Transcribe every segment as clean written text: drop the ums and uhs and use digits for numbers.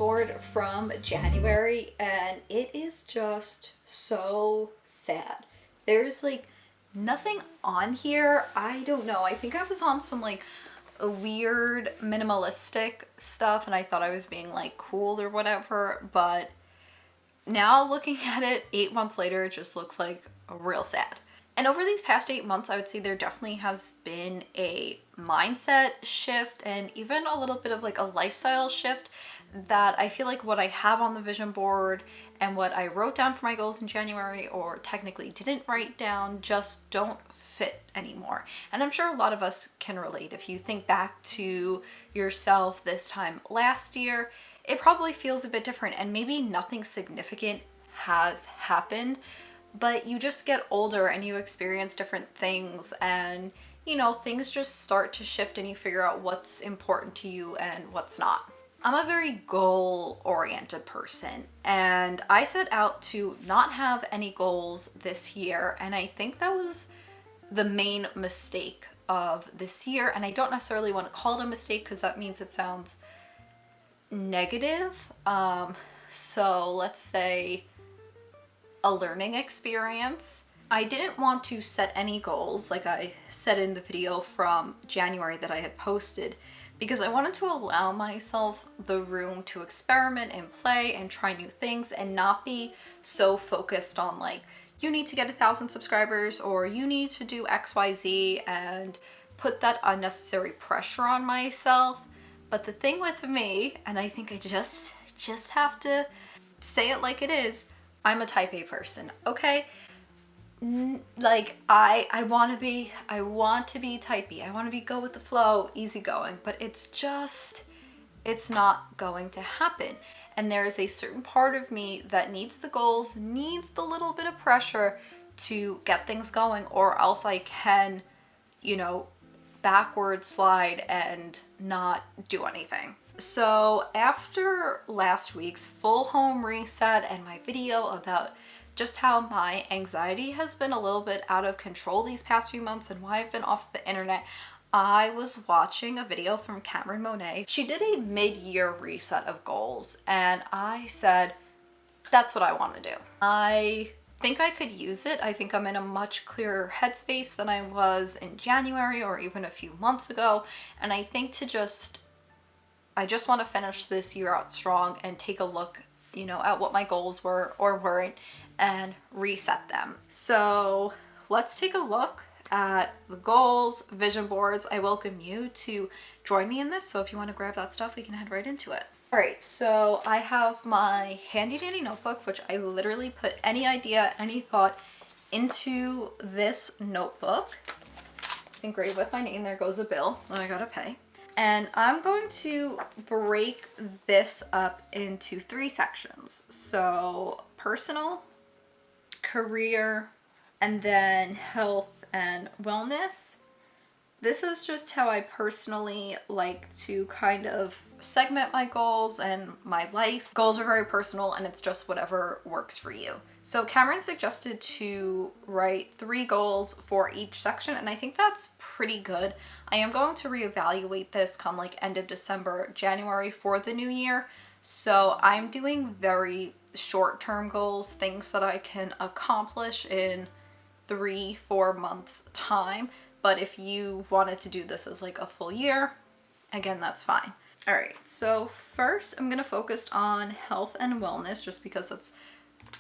board from January, and it is just so sad. There's like nothing on here. I don't know. I think I was on some like a weird minimalistic stuff and I thought I was being like cool or whatever, but now looking at it 8 months later, it just looks like real sad. And over these past 8 months, I would say there definitely has been a mindset shift and even a little bit of like a lifestyle shift, that I feel like what I have on the vision board and what I wrote down for my goals in January, or technically didn't write down, just don't fit anymore. And I'm sure a lot of us can relate. If you think back to yourself this time last year, it probably feels a bit different, and maybe nothing significant has happened, but you just get older and you experience different things, and you know, things just start to shift and you figure out what's important to you and what's not. I'm a very goal-oriented person, and I set out to not have any goals this year, and I think that was the main mistake of this year. And I don't necessarily want to call it a mistake because that means it sounds negative. So let's say a learning experience. I didn't want to set any goals, like I said in the video from January that I had posted, because I wanted to allow myself the room to experiment and play and try new things and not be so focused on like, you need to get 1,000 subscribers or you need to do XYZ, and put that unnecessary pressure on myself. But the thing with me, and I think I just have to say it like it is, I'm a type A person, okay? Like I want to be type B. I want to be go with the flow, easygoing, but it's not going to happen. And there is a certain part of me that needs the goals, needs the little bit of pressure to get things going, or else I can, you know, backward slide and not do anything. So after last week's full home reset and my video about just how my anxiety has been a little bit out of control these past few months and why I've been off the internet, I was watching a video from Cameron Monet. She did a mid-year reset of goals, and I said, that's what I want to do. I think I could use it. I think I'm in a much clearer headspace than I was in January or even a few months ago. And I think I just want to finish this year out strong and take a look, you know, at what my goals were or weren't and reset them. So let's take a look at the goals, vision boards. I welcome you to join me in this. So if you want to grab that stuff, we can head right into it. All right, so I have my handy dandy notebook, which I literally put any idea, any thought into this notebook. It's engraved with my name. There goes a bill that I gotta pay. And I'm going to break this up into 3 sections. So personal, career, and then health and wellness. This is just how I personally like to kind of segment my goals and my life. Goals are very personal, and it's just whatever works for you. So Cameron suggested to write 3 goals for each section, and I think that's pretty good. I am going to reevaluate this come like end of December, January for the new year. So I'm doing very short-term goals, things that I can accomplish in 3-4 months time. But if you wanted to do this as like a full year, again, that's fine. All right, so first I'm gonna focus on health and wellness just because that's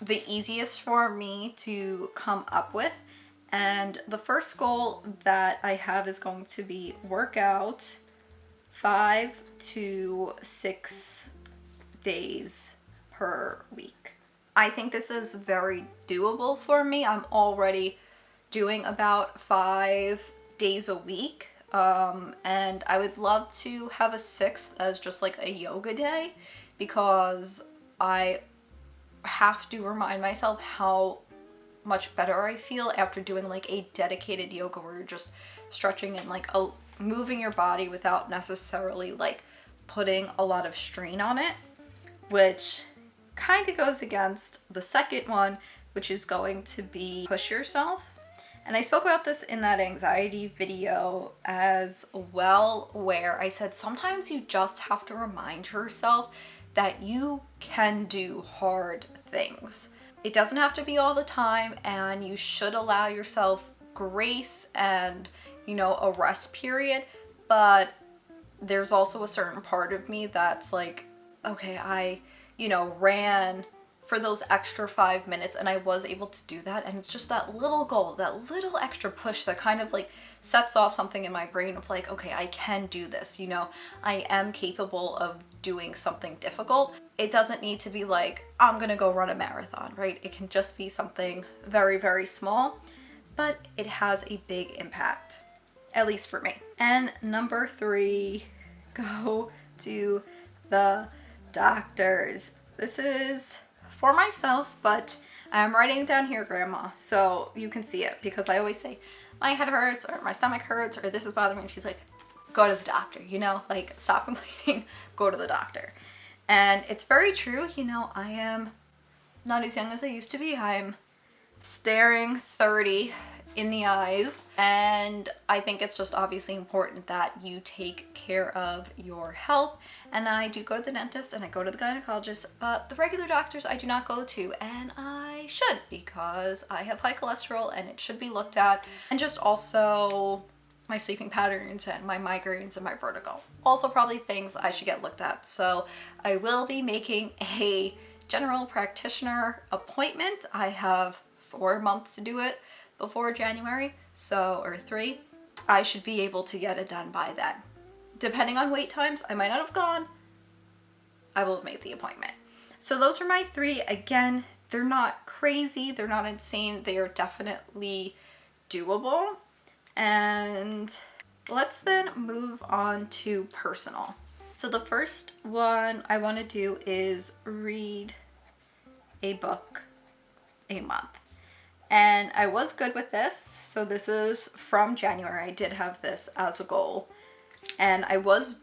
the easiest for me to come up with. And the first goal that I have is going to be workout 5 to 6 days per week. I think this is very doable for me. I'm already doing about 5 days a week. And I would love to have a 6th as just like a yoga day, because I have to remind myself how much better I feel after doing like a dedicated yoga where you're just stretching and like moving your body without necessarily like putting a lot of strain on it, which kind of goes against the second one, which is going to be push yourself. And I spoke about this in that anxiety video as well, where I said sometimes you just have to remind yourself that you can do hard things. It doesn't have to be all the time, and you should allow yourself grace and, you know, a rest period. But there's also a certain part of me that's like, okay, I, you know, ran for those extra 5 minutes and I was able to do that. And it's just that little goal, that little extra push that kind of like sets off something in my brain of like, okay, I can do this. You know, I am capable of doing something difficult. It doesn't need to be like, I'm gonna go run a marathon, right? It can just be something very, very small, but it has a big impact, at least for me. And number 3, go to the doctors. This is for myself, but I'm writing down here, Grandma, so you can see it, because I always say my head hurts or my stomach hurts or this is bothering me. And she's like, go to the doctor, you know, like stop complaining, go to the doctor. And it's very true. You know, I am not as young as I used to be. I'm staring 30 in the eyes, and I think it's just obviously important that you take care of your health. And I do go to the dentist and I go to the gynecologist, but the regular doctors I do not go to, and I should, because I have high cholesterol and it should be looked at. And just also my sleeping patterns and my migraines and my vertigo, also probably things I should get looked at. So I will be making a general practitioner appointment. I have 4 months to do it before January, so, or 3. I should be able to get it done by then. Depending on wait times, I might not have gone. I will have made the appointment. So those are my 3. Again, they're not crazy, they're not insane, they are definitely doable. And let's then move on to personal. So the first one I want to do is read a book a month. And I was good with this. So this is from January. I did have this as a goal. And I was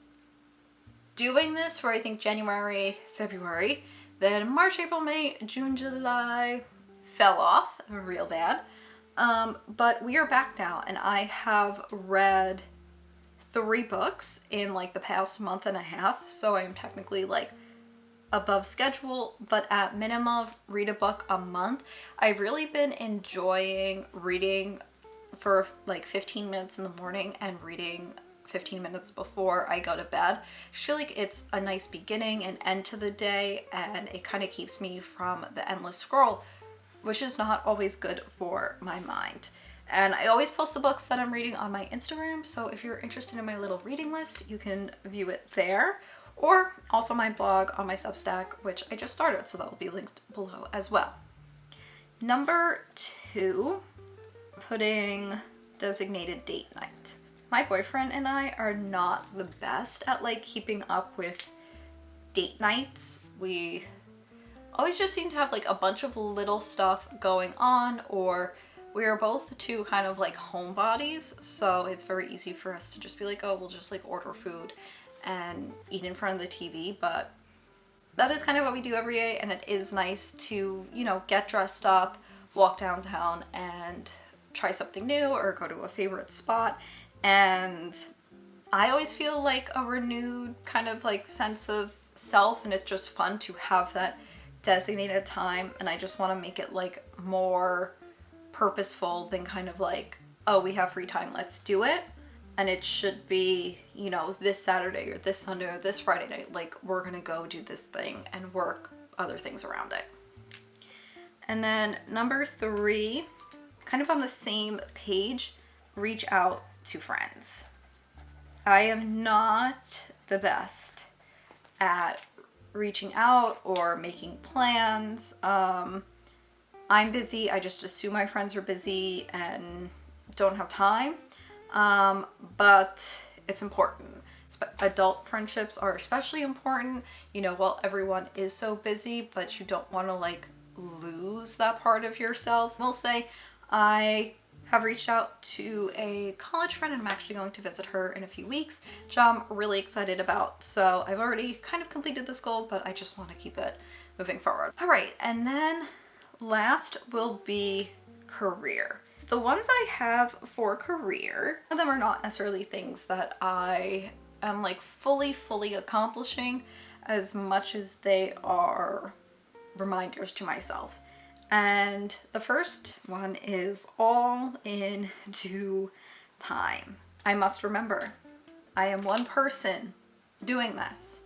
doing this for, I think, January, February. Then March, April, May, June, July fell off real bad. But we are back now, and I have read 3 books in like the past month and a half. So I am technically like above schedule, but at minimum read a book a month. I've really been enjoying reading for like 15 minutes in the morning and reading 15 minutes before I go to bed. I feel like it's a nice beginning and end to the day, and it kind of keeps me from the endless scroll, which is not always good for my mind. And I always post the books that I'm reading on my Instagram, so if you're interested in my little reading list, you can view it there. Or also my blog on my Substack, which I just started, so that will be linked below as well. Number 2, putting designated date night. My boyfriend and I are not the best at like keeping up with date nights. We always just seem to have like a bunch of little stuff going on, or we are both 2 kind of like homebodies, so it's very easy for us to just be like, oh, we'll just like order food and eat in front of the TV. But that is kind of what we do every day, and it is nice to, you know, get dressed up, walk downtown and try something new or go to a favorite spot. And I always feel like a renewed kind of like sense of self, and it's just fun to have that designated time. And I just want to make it like more purposeful than kind of like, oh, we have free time, let's do it. And it should be, you know, this Saturday or this Sunday or this Friday night, like we're gonna go do this thing and work other things around it. And then number 3, kind of on the same page, reach out to friends. I am not the best at reaching out or making plans. I'm busy. I just assume my friends are busy and don't have time. But it's important. Adult friendships are especially important, you know, while everyone is so busy, but you don't want to like lose that part of yourself. We'll say I have reached out to a college friend, and I'm actually going to visit her in a few weeks, which I'm really excited about. So I've already kind of completed this goal, but I just want to keep it moving forward. All right, and then last will be career. The ones I have for career, some of them are not necessarily things that I am like fully accomplishing as much as they are reminders to myself. And the first one is all in due time. I must remember, I am one person doing this.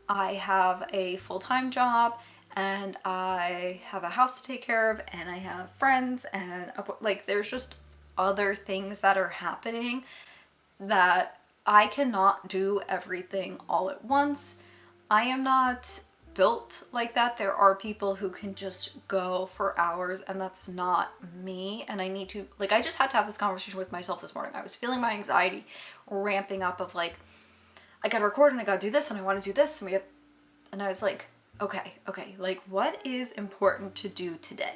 I have a full-time job and I have a house to take care of and I have friends and like there's just other things that are happening that I cannot do everything all at once. I am not built like that. There are people who can just go for hours and that's not me. And I need to, like, I just had to have this conversation with myself this morning. I was feeling my anxiety ramping up of like, I gotta record and I gotta do this and I want to do this and I was like, okay, like what is important to do today?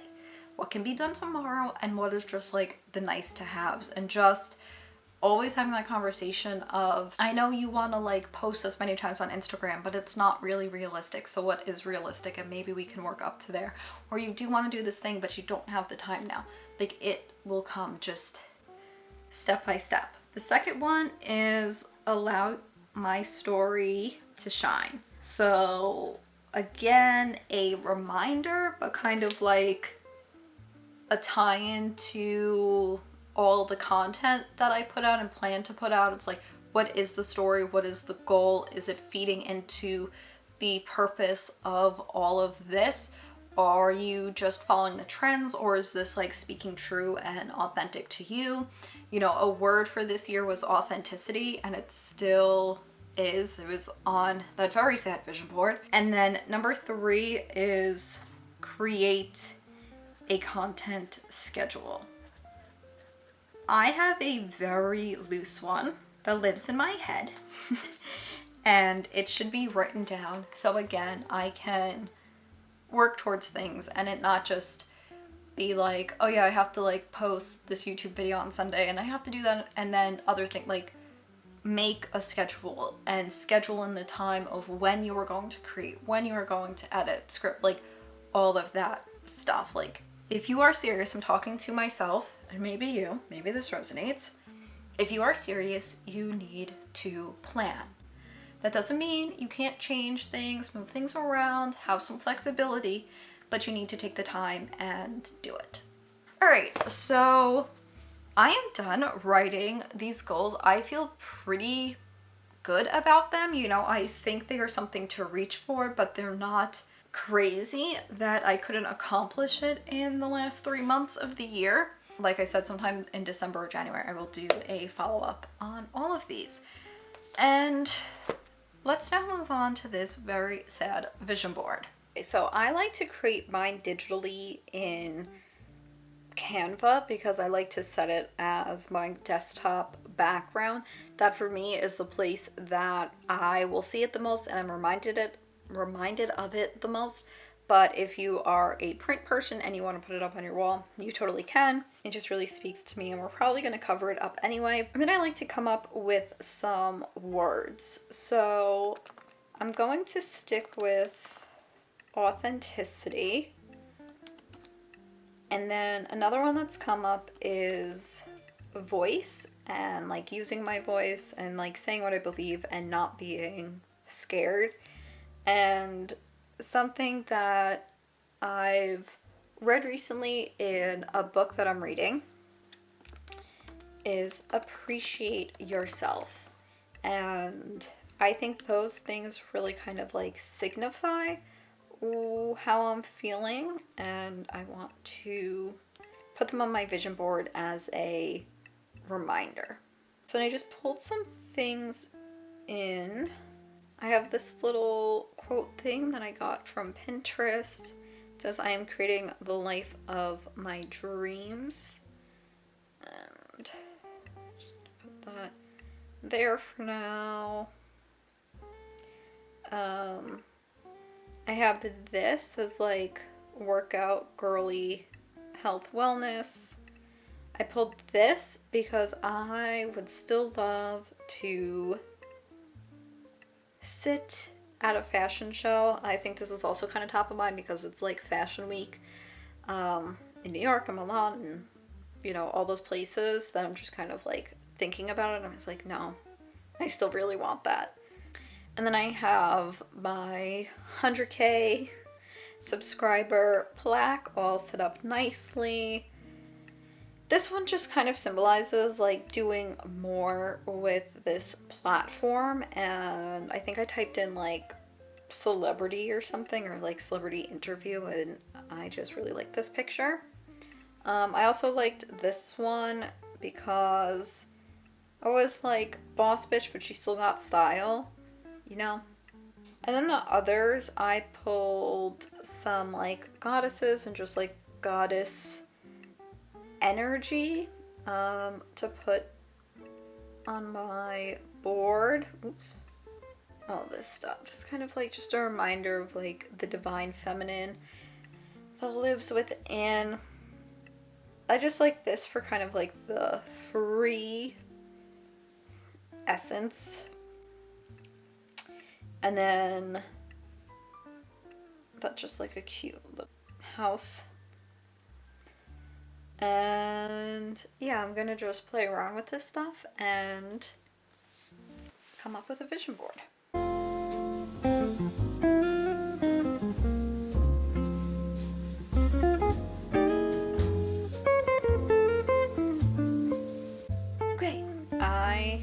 What can be done tomorrow and what is just like the nice to haves, and just always having that conversation of, I know you want to like post this many times on Instagram, but it's not really realistic. So what is realistic? And maybe we can work up to there. Or you do want to do this thing, but you don't have the time now. Like it will come just step by step. The second one is allow my story to shine. So again, a reminder, but kind of like a tie-in to all the content that I put out and plan to put out. It's like, what is the story? What is the goal? Is it feeding into the purpose of all of this? Are you just following the trends, or is this like speaking true and authentic to you? You know, a word for this year was authenticity, and it still is. It was on that very sad vision board. And then number 3 is create a content schedule. I have a very loose one that lives in my head and it should be written down. So again, I can work towards things and it not just be like, oh yeah, I have to like post this YouTube video on Sunday and I have to do that, and then other things, like make a schedule and schedule in the time of when you are going to create, when you are going to edit, script, like all of that stuff. Like if you are serious, I'm talking to myself and maybe you, maybe this resonates. If you are serious, you need to plan. That doesn't mean you can't change things, move things around, have some flexibility, but you need to take the time and do it. All right, so I am done writing these goals. I feel pretty good about them. You know, I think they are something to reach for, but they're not crazy that I couldn't accomplish it in the last 3 months of the year. Like I said, sometime in December or January, I will do a follow-up on all of these. And let's now move on to this very sad vision board. So I like to create mine digitally in Canva because I like to set it as my desktop background. That for me is the place that I will see it the most and I'm reminded of it the most. But if you are a print person and you want to put it up on your wall, you totally can. It just really speaks to me and we're probably going to cover it up anyway. And then I like to come up with some words. So I'm going to stick with authenticity. And then another one that's come up is voice, and like using my voice and like saying what I believe and not being scared. And something that I've read recently in a book that I'm reading is appreciate yourself. And I think those things really kind of like signify how I'm feeling, and I want to put them on my vision board as a reminder. So I just pulled some things in. I have this little quote thing that I got from Pinterest. It says, I am creating the life of my dreams. And just put that there for now. I have this as like workout, girly, health, wellness. I pulled this because I would still love to sit at a fashion show. I think this is also kind of top of mind because it's like fashion week in New York and Milan and, you know, all those places that I'm just kind of like thinking about it. And I was like, no, I still really want that. And then I have my 100K subscriber plaque all set up nicely. This one just kind of symbolizes like doing more with this platform, and I think I typed in like celebrity or something, or like celebrity interview, and I just really like this picture. I also liked this one because I was like boss bitch, but she still got style, you know? And then the others, I pulled some like goddesses and just like goddess energy to put on my board. Oops. All this stuff. It's kind of like just a reminder of like the divine feminine that lives within. I just like this for kind of like the free essence. And then that's just like a cute little house. And yeah, I'm gonna just play around with this stuff and come up with a vision board. Okay, I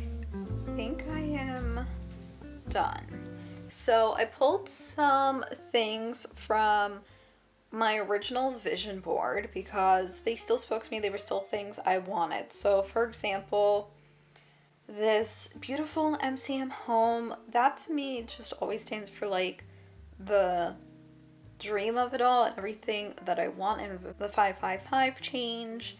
think I am done. So I pulled some things from my original vision board because they still spoke to me. They were still things I wanted. So for example, this beautiful MCM home, that to me just always stands for like the dream of it all and everything that I want. And the 555 change,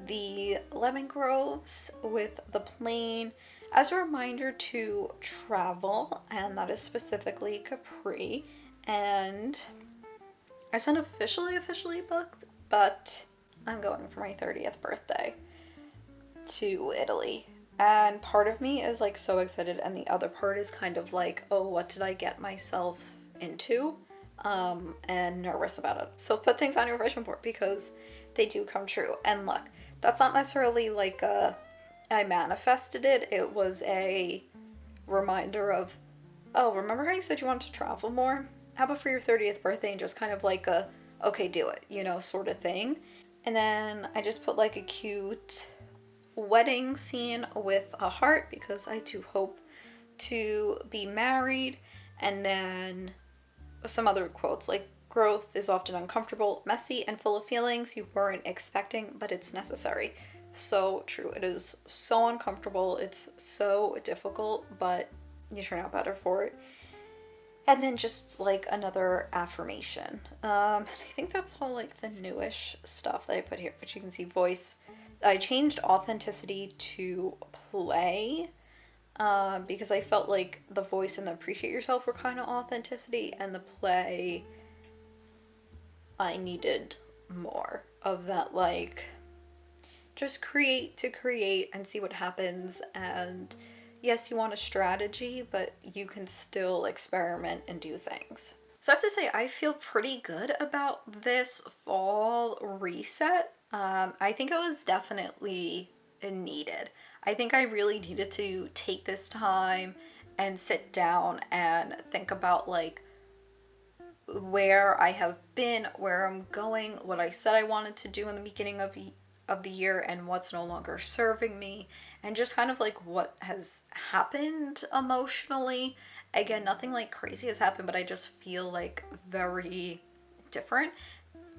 the lemon groves with the plane as a reminder to travel, and that is specifically Capri. And I said officially booked, but I'm going for my 30th birthday to Italy. And part of me is like so excited, and the other part is kind of like, oh, what did I get myself into? And nervous about it. So put things on your vision board because they do come true. And look, that's not necessarily like I manifested it. It was a reminder of, oh, remember how you said you wanted to travel more? How about for your 30th birthday, and just kind of like a, okay, do it, you know, sort of thing. And then I just put like a cute wedding scene with a heart because I do hope to be married. And then some other quotes like, growth is often uncomfortable, messy, and full of feelings you weren't expecting, but it's necessary. So true. It is so uncomfortable. It's so difficult, but you turn out better for it. And then just like another affirmation. I think that's all like the newish stuff that I put here, but you can see voice. I changed authenticity to play because I felt like the voice and the appreciate yourself were kind of authenticity, and the play, I needed more of that, like just create to create and see what happens. And yes, you want a strategy, but you can still experiment and do things. So I have to say, I feel pretty good about this fall reset. I think it was definitely needed. I think I really needed to take this time and sit down and think about like where I have been, where I'm going, what I said I wanted to do in the beginning of the year, and what's no longer serving me, and just kind of like what has happened emotionally. Again, nothing like crazy has happened, but I just feel like very different.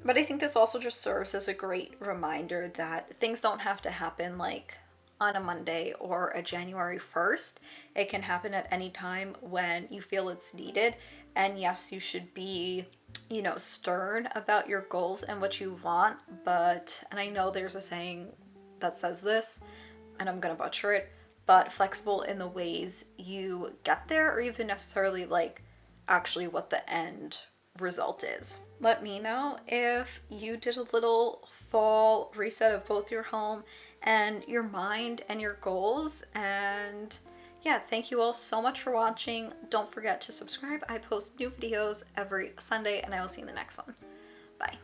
But I think this also just serves as a great reminder that things don't have to happen like on a Monday or a January 1st. It can happen at any time when you feel it's needed. And yes, you should be, you know, stern about your goals and what you want, but, and I know there's a saying that says this, and I'm gonna butcher it, but flexible in the ways you get there, or even necessarily like actually what the end result is. Let me know if you did a little fall reset of both your home and your mind and your goals. And yeah, thank you all so much for watching. Don't forget to subscribe. I post new videos every Sunday, and I will see you in the next one. Bye.